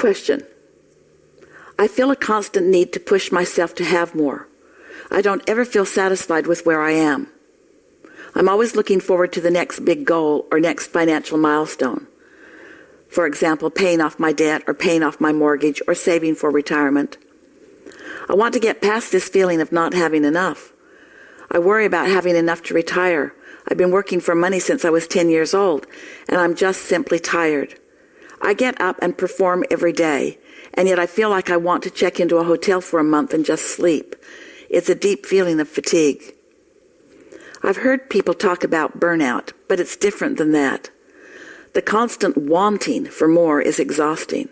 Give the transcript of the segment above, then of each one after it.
Question. I feel a constant need to push myself to have more. I don't ever feel satisfied with where I am. I'm always looking forward to the next big goal or next financial milestone. For example, paying off my debt or paying off my mortgage or saving for retirement. I want to get past this feeling of not having enough. I worry about having enough to retire. I've been working for money since I was 10 years old, and I'm just simply tired. I get up and perform every day, and yet I feel like I want to check into a hotel for a month and just sleep. It's a deep feeling of fatigue. I've heard people talk about burnout, but it's different than that. The constant wanting for more is exhausting.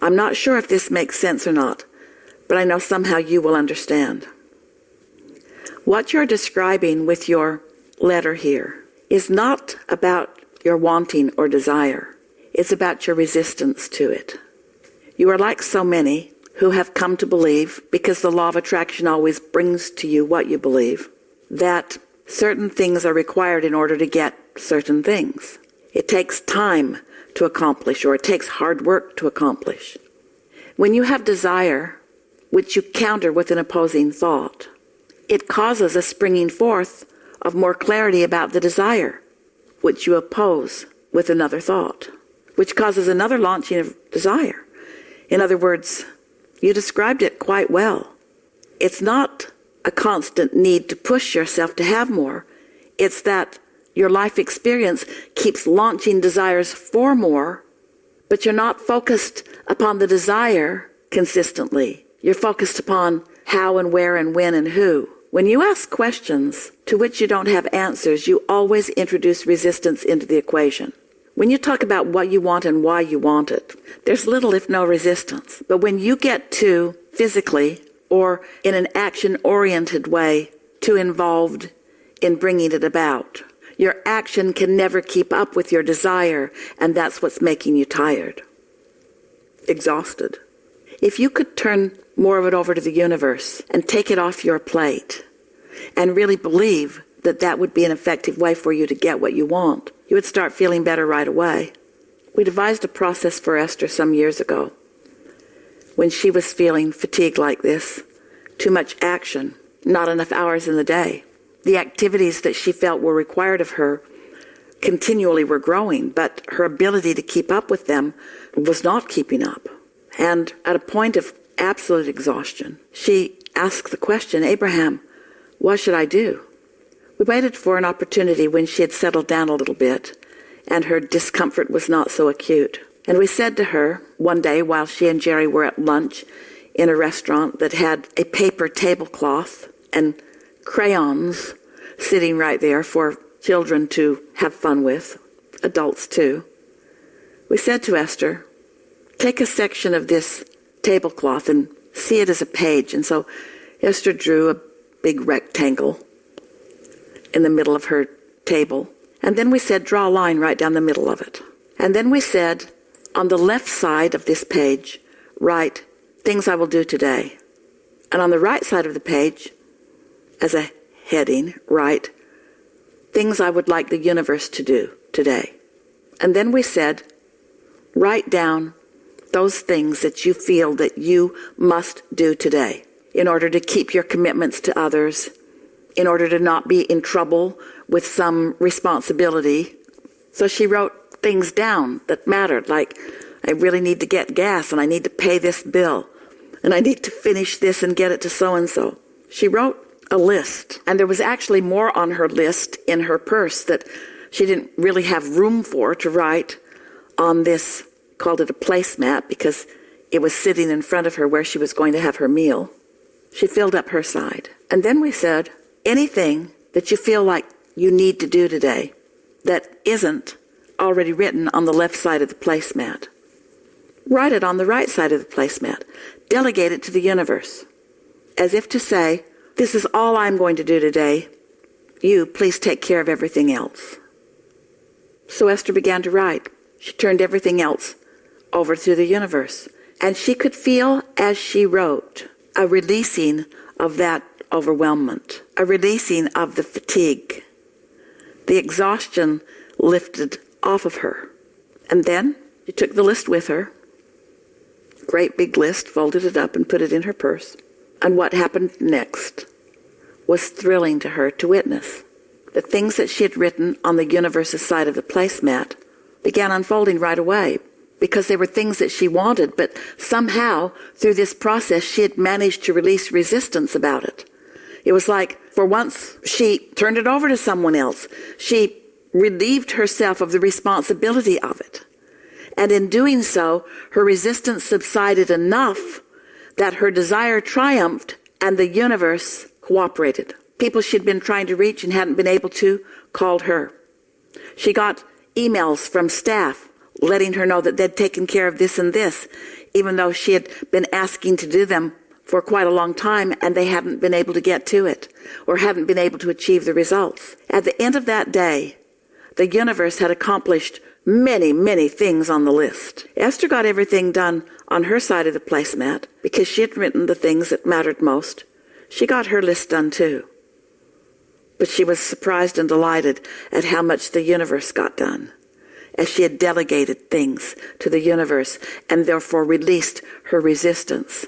I'm not sure if this makes sense or not, but I know somehow you will understand. What you're describing with your letter here is not about your wanting or desire. It's about your resistance to it. You are like so many who have come to believe, because the law of attraction always brings to you what you believe, that certain things are required in order to get certain things. It takes time to accomplish, or it takes hard work to accomplish. When you have desire, which you counter with an opposing thought, it causes a springing forth of more clarity about the desire, which you oppose with another thought, which causes another launching of desire. In other words, you described it quite well. It's not a constant need to push yourself to have more. It's that your life experience keeps launching desires for more, but you're not focused upon the desire consistently. You're focused upon how and where and when and who. When you ask questions to which you don't have answers, you always introduce resistance into the equation. When you talk about what you want and why you want it, there's little if no resistance. But when you get to physically or in an action-oriented way too involved in bringing it about, your action can never keep up with your desire, and that's what's making you tired, exhausted. If you could turn more of it over to the universe and take it off your plate and really believe that that would be an effective way for you to get what you want, you would start feeling better right away. We devised a process for Esther some years ago when she was feeling fatigued like this, too much action, not enough hours in the day. The activities that she felt were required of her continually were growing, but her ability to keep up with them was not keeping up. And at a point of absolute exhaustion, she asked the question, Abraham, what should I do? We waited for an opportunity when she had settled down a little bit and her discomfort was not so acute. And we said to her one day while she and Jerry were at lunch in a restaurant that had a paper tablecloth and crayons sitting right there for children to have fun with, adults too. We said to Esther, take a section of this tablecloth and see it as a page. And so Esther drew a big rectangle in the middle of her table. And then we said, draw a line right down the middle of it. And then we said, on the left side of this page, write, things I will do today. And on the right side of the page, as a heading, write, things I would like the universe to do today. And then we said, write down those things that you feel that you must do today in order to keep your commitments to others, in order to not be in trouble with some responsibility. So she wrote things down that mattered, like I really need to get gas and I need to pay this bill and I need to finish this and get it to so-and-so. She wrote a list, and there was actually more on her list in her purse that she didn't really have room for to write on this, called it a placemat, because it was sitting in front of her where she was going to have her meal. She filled up her side. And then we said, anything that you feel like you need to do today that isn't already written on the left side of the placemat, write it on the right side of the placemat. Delegate it to the universe, as if to say, this is all I'm going to do today. You, please take care of everything else. So Esther began to write. She turned everything else over to the universe. And she could feel, as she wrote, a releasing of that overwhelmment, a releasing of the fatigue. The exhaustion lifted off of her. And then she took the list with her great big list, folded it up, and put it in her purse. And what happened next was thrilling to her to witness. The things that she had written on the universe's side of the placemat began unfolding right away, because they were things that she wanted, but somehow, through this process, she had managed to release resistance about it. It was like, for once, she turned it over to someone else. She relieved herself of the responsibility of it. And in doing so, her resistance subsided enough that her desire triumphed and the universe cooperated. People she'd been trying to reach and hadn't been able to called her. She got emails from staff letting her know that they'd taken care of this and this, even though she had been asking to do them for quite a long time and they hadn't been able to get to it or hadn't been able to achieve the results. At the end of that day, the universe had accomplished many, many things on the list. Esther got everything done on her side of the placemat because she had written the things that mattered most. She got her list done too. But she was surprised and delighted at how much the universe got done, as she had delegated things to the universe and therefore released her resistance.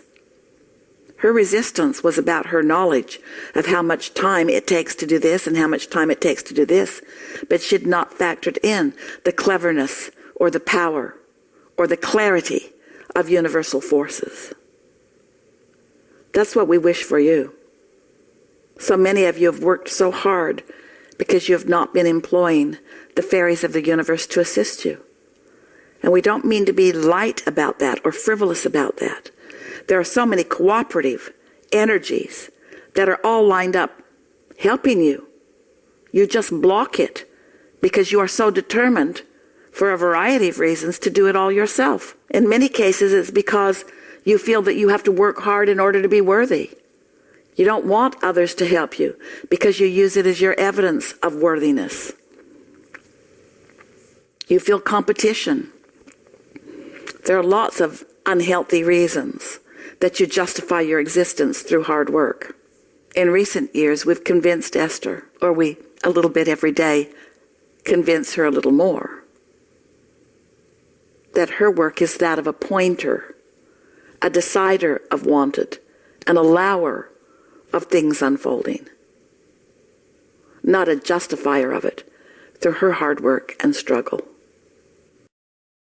Her resistance was about her knowledge of how much time it takes to do this and how much time it takes to do this, but she had not factored in the cleverness or the power or the clarity of universal forces. That's what we wish for you. So many of you have worked so hard because you have not been employing the fairies of the universe to assist you. And we don't mean to be light about that or frivolous about that. There are so many cooperative energies that are all lined up helping you. You just block it because you are so determined, for a variety of reasons, to do it all yourself. In many cases, it's because you feel that you have to work hard in order to be worthy. You don't want others to help you because you use it as your evidence of worthiness. You feel competition. There are lots of unhealthy reasons that you justify your existence through hard work. In recent years, we've convinced Esther, or we, a little bit every day, convince her a little more, that her work is that of a pointer, a decider of wanted, an allower of things unfolding, not a justifier of it through her hard work and struggle.